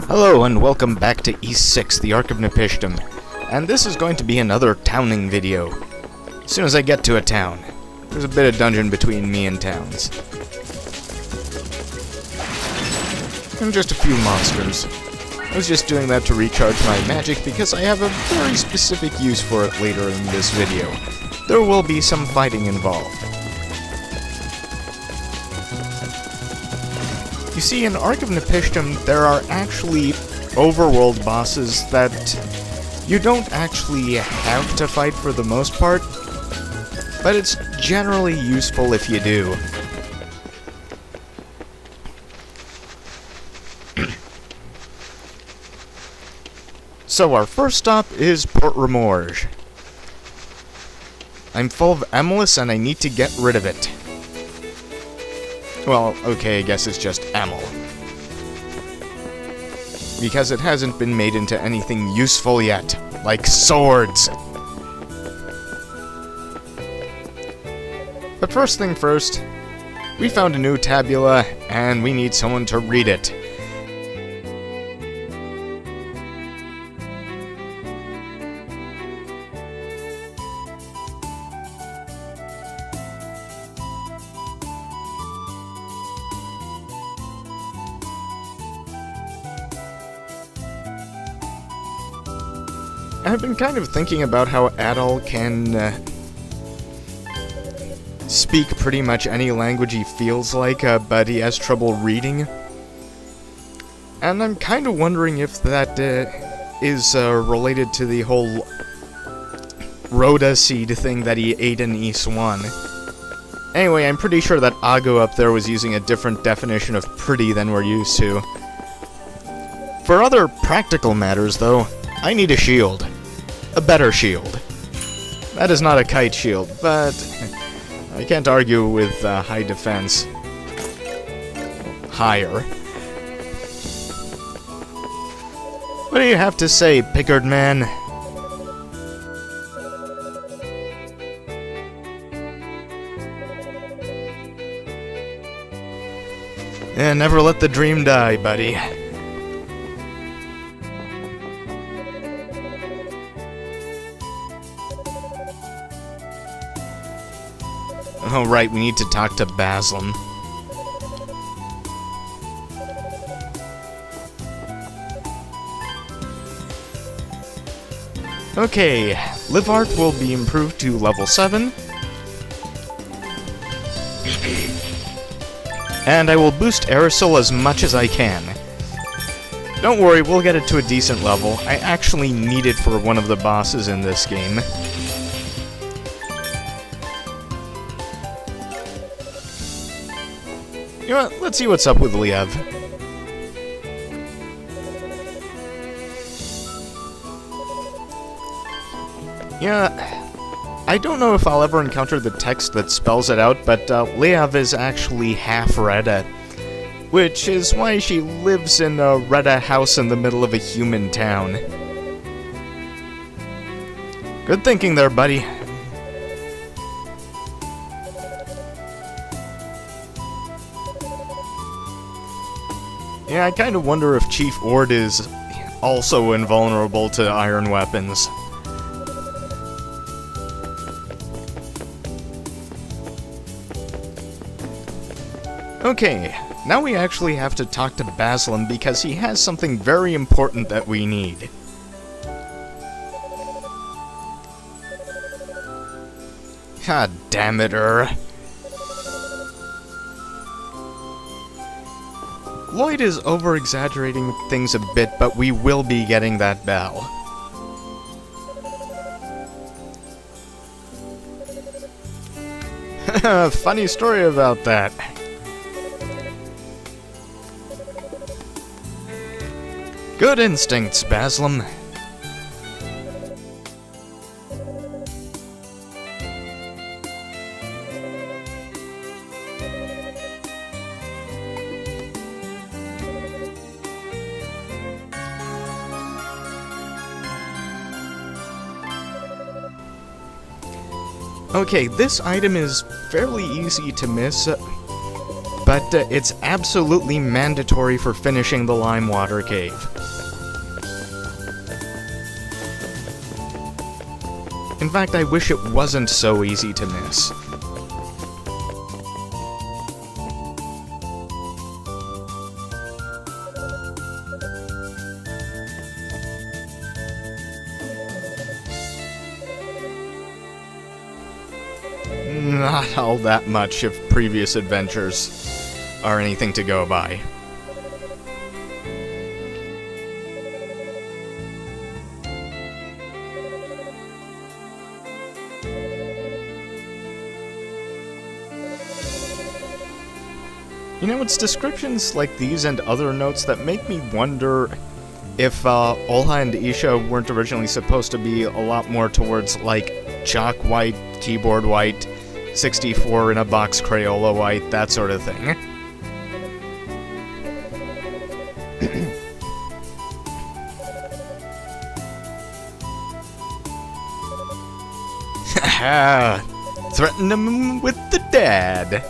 Hello and welcome back to East 6, the Ark of Nepishtim. And this is going to be another towning video. As soon as I get to a town. There's a bit of dungeon between me and towns. And just a few monsters. I was just doing that to recharge my magic because I have a very specific use for it later in this video. There will be some fighting involved. You see, in Ark of Nepishtim, there are actually overworld bosses that you don't actually have to fight for the most part, but it's generally useful if you do. So our first stop is Port Remorse. I'm full of Emilus and I need to get rid of it. Well, okay, I guess it's just Emil. Because it hasn't been made into anything useful yet, like swords. But first thing first, we found a new tabula, and we need someone to read it. I've been kind of thinking about how Adol can speak pretty much any language he feels like, but he has trouble reading. And I'm kind of wondering if that is related to the whole Rhoda seed thing that he ate in East 1. Anyway, I'm pretty sure that Ago up there was using a different definition of pretty than we're used to. For other practical matters, though, I need a shield. A better shield. That is not a kite shield, but I can't argue with high defense. Higher. What do you have to say, Pickard man? Never let the dream die, buddy. Oh right, we need to talk to Baslam. Okay, Live Art will be improved to level 7. And I will boost Aerosil as much as I can. Don't worry, we'll get it to a decent level. I actually need it for one of the bosses in this game. You know what, let's see what's up with Liev. Yeah, I don't know if I'll ever encounter the text that spells it out, but Liev is actually half Reda, which is why she lives in a Reda house in the middle of a human town. Good thinking there, buddy. Yeah, I kind of wonder if Chief Ord is also invulnerable to iron weapons. Okay, now we actually have to talk to Baslam because he has something very important that we need. God damn it, Lloyd is over-exaggerating things a bit, but we will be getting that bell. Funny story about that. Good instincts, Baslam. Okay, this item is fairly easy to miss. but it's absolutely mandatory for finishing the Lime Water Cave. In fact, I wish it wasn't so easy to miss. Not all that much if previous adventures are anything to go by. You know, it's descriptions like these and other notes that make me wonder if Olha and Isha weren't originally supposed to be a lot more towards, like, chalk white, keyboard white, 64 in a box Crayola white, that sort of thing. Haha! Threaten him with the dad!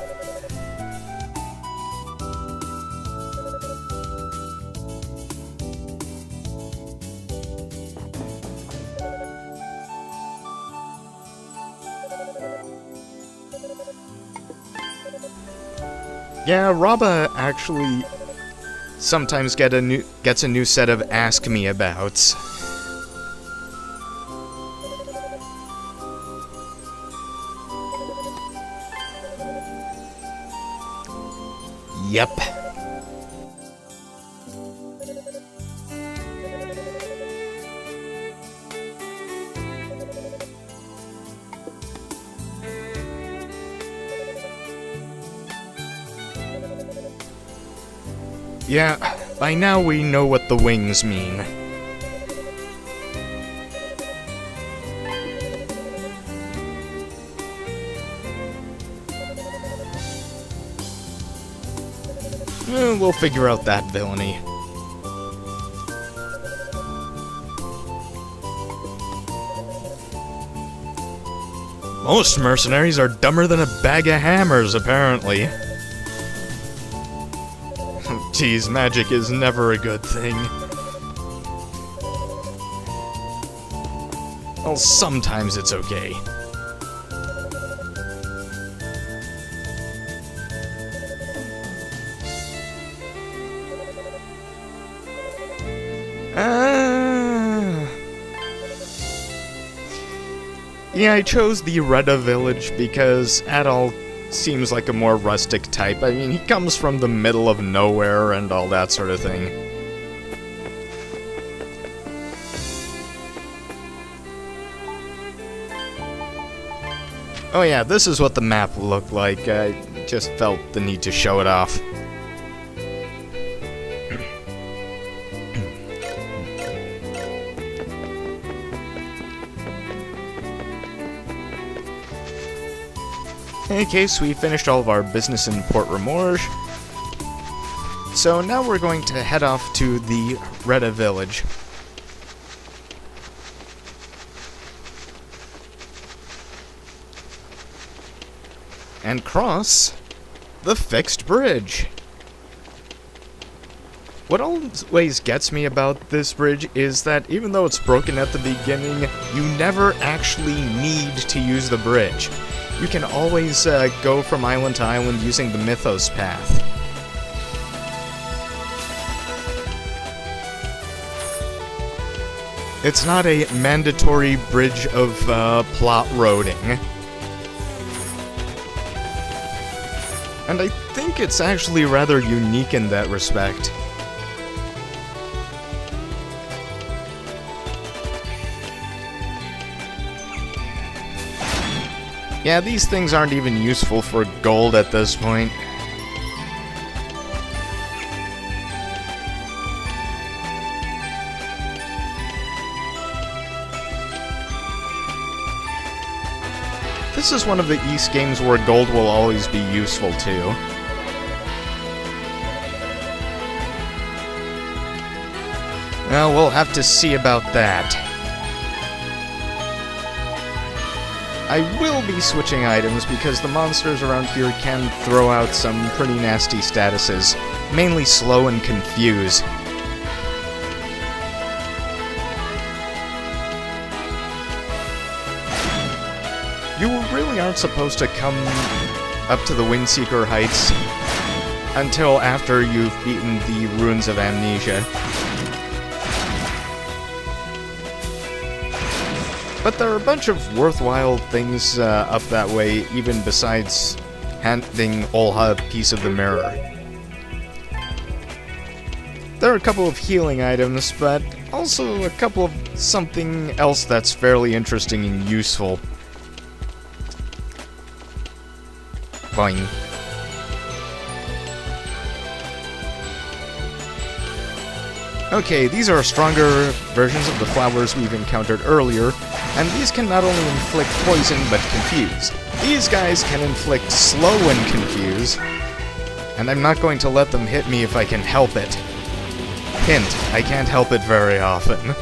Yeah, Raba actually sometimes gets a new set of Ask Me Abouts. Yep. Yeah, by now we know what the wings mean. We'll figure out that villainy. Most mercenaries are dumber than a bag of hammers, apparently. Geez, magic is never a good thing. Well, sometimes it's okay. Yeah, I chose the Reda Village because Adol seems like a more rustic type. I mean, he comes from the middle of nowhere and all that sort of thing. Oh yeah, this is what the map looked like. I just felt the need to show it off. Okay, so we finished all of our business in Port Remorse. So now we're going to head off to the Reda Village. And cross the fixed bridge. What always gets me about this bridge is that even though it's broken at the beginning, you never actually need to use the bridge. You can always go from island to island using the Mythos path. It's not a mandatory bridge of plot roading. And I think it's actually rather unique in that respect. Yeah, these things aren't even useful for gold at this point. This is one of the East games where gold will always be useful too. Well, we'll have to see about that. I will be switching items because the monsters around here can throw out some pretty nasty statuses, mainly slow and confuse. You really aren't supposed to come up to the Windseeker Heights until after you've beaten the Ruins of Amnesia. But there are a bunch of worthwhile things up that way, even besides handing Olha a piece of the mirror. There are a couple of healing items, but also a couple of something else that's fairly interesting and useful. Boing. Okay, these are stronger versions of the flowers we've encountered earlier, and these can not only inflict poison, but confuse. These guys can inflict slow and confuse, and I'm not going to let them hit me if I can help it. Hint, I can't help it very often.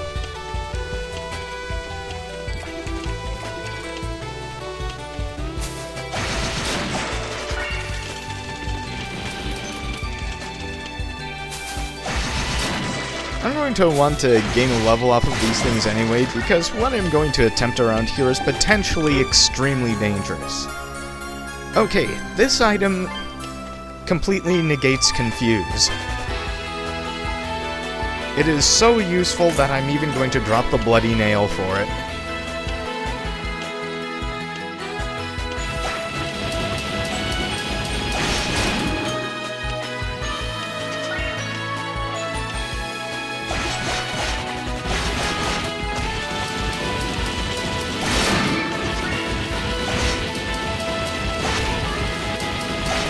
I'm going to want to gain a level off of these things anyway, because what I'm going to attempt around here is potentially extremely dangerous. Okay, this item completely negates confuse. It is so useful that I'm even going to drop the bloody nail for it.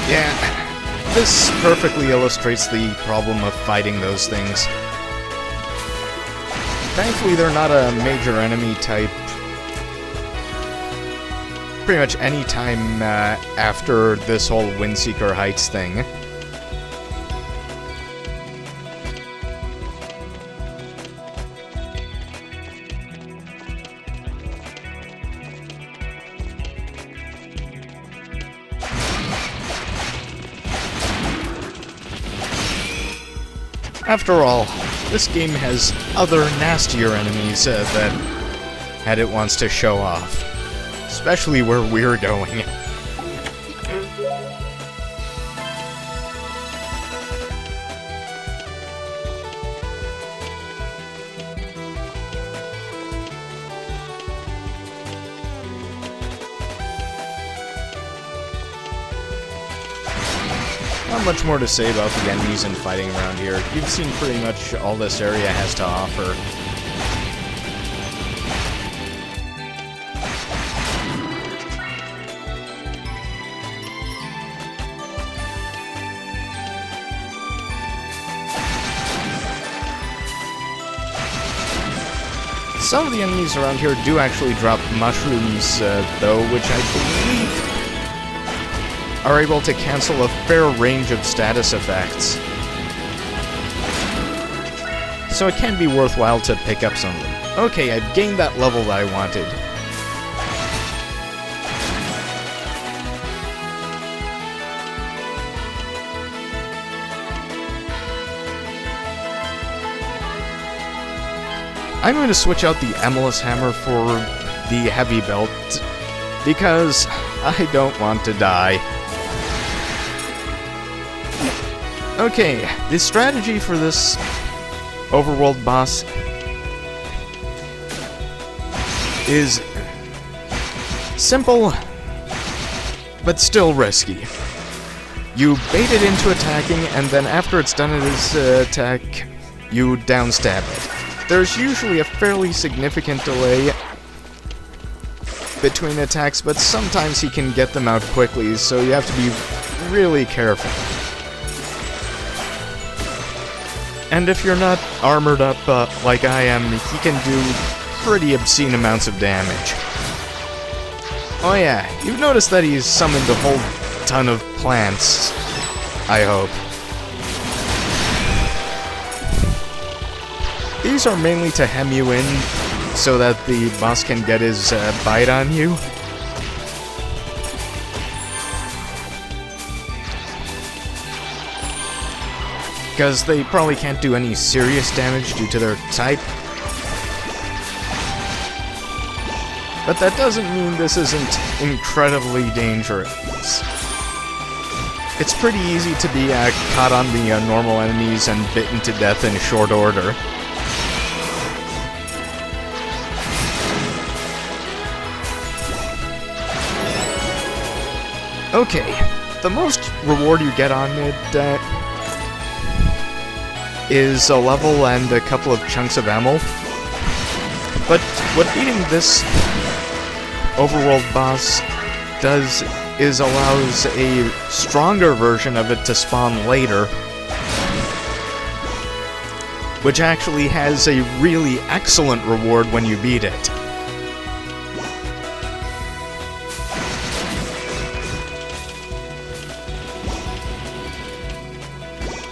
Yeah, this perfectly illustrates the problem of fighting those things. Thankfully, they're not a major enemy type. Pretty much any time after this whole Windseeker Heights thing. After all, this game has other nastier enemies that it wants to show off. Especially where we're going. Not much more to say about the enemies and fighting around here. You've seen pretty much all this area has to offer. Some of the enemies around here do actually drop mushrooms, though, which I believe are able to cancel a fair range of status effects. So it can be worthwhile to pick up some of them. Okay, I've gained that level that I wanted. I'm going to switch out the Emilus Hammer for the Heavy Belt, because I don't want to die. Okay, the strategy for this Overworld Boss is simple, but still risky. You bait it into attacking, and then after it's done its attack, you downstab it. There's usually a fairly significant delay between attacks, but sometimes he can get them out quickly, so you have to be really careful. And if you're not armored up like I am, he can do pretty obscene amounts of damage. Oh yeah, you've noticed that he's summoned a whole ton of plants, I hope. These are mainly to hem you in, so that the boss can get his bite on you. because they probably can't do any serious damage due to their type. But that doesn't mean this isn't incredibly dangerous. It's pretty easy to be caught on the normal enemies and bitten to death in short order. Okay, the most reward you get on it is a level and a couple of chunks of ammo. But what beating this Overworld Boss does is allows a stronger version of it to spawn later, which actually has a really excellent reward when you beat it.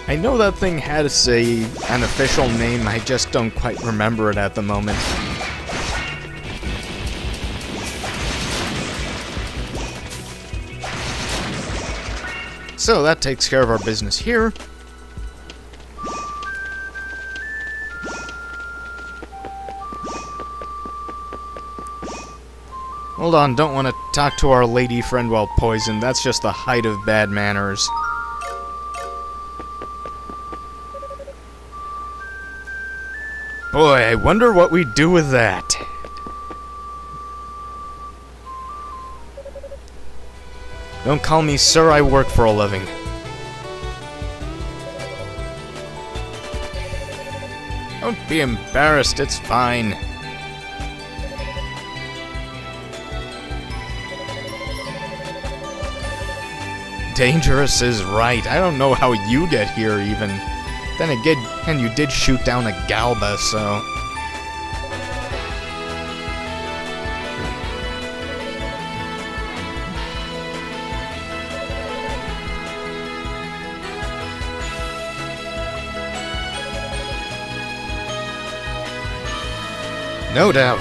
I know that thing has an official name, I just don't quite remember it at the moment. So that takes care of our business here. Hold on, don't want to talk to our lady friend while poisoned. That's just the height of bad manners. Boy, I wonder what we do with that. Don't call me sir, I work for a living. Don't be embarrassed, it's fine. Dangerous is right. I don't know how you get here, even. Then again, and you did shoot down a Galba, so... No doubt.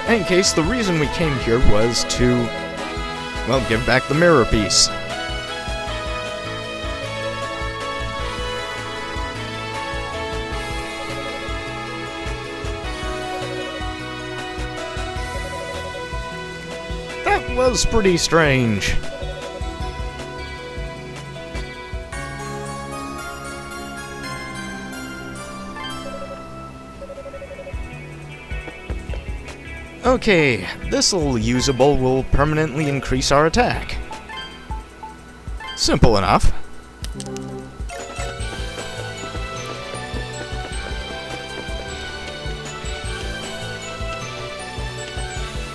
In any case, the reason we came here was to, well, give back the mirror piece. That was pretty strange. Okay, this little usable will permanently increase our attack. Simple enough.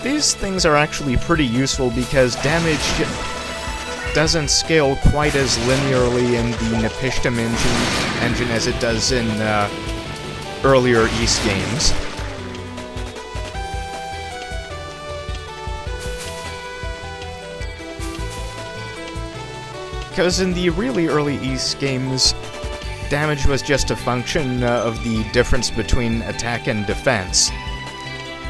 These things are actually pretty useful because damage doesn't scale quite as linearly in the Nepishtim engine as it does in earlier East games. Because in the really early East games, damage was just a function of the difference between attack and defense.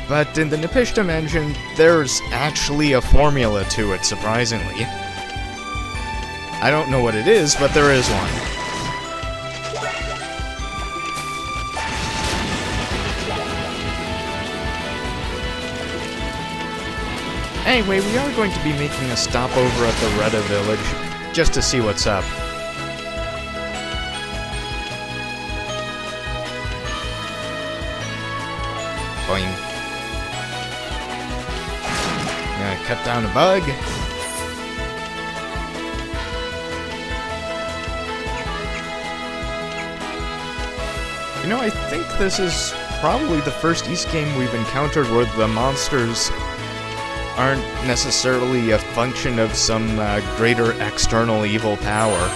But in the Nepishtim engine, there's actually a formula to it, surprisingly. I don't know what it is, but there is one. Anyway, we are going to be making a stopover at the Reda Village, just to see what's up. Boing. Gonna cut down a bug. You know, I think this is probably the first East game we've encountered where the monsters aren't necessarily a function of some greater external evil power.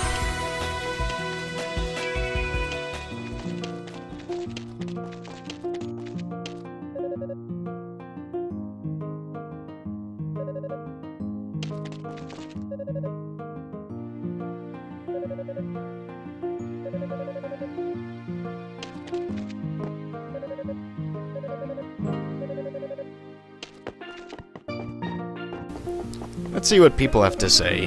Let's see what people have to say.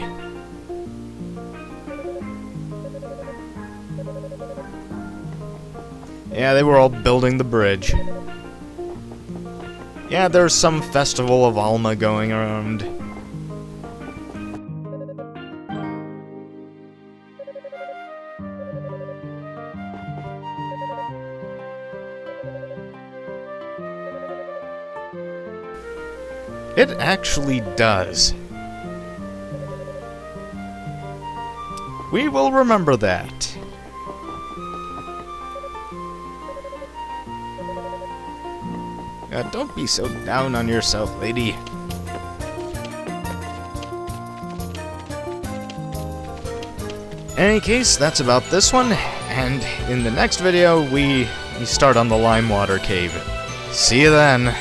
Yeah, they were all building the bridge. Yeah, there's some festival of Alma going around. It actually does. We will remember that. Don't be so down on yourself, lady. In any case, that's about this one, and in the next video, we start on the Limewater Cave. See you then!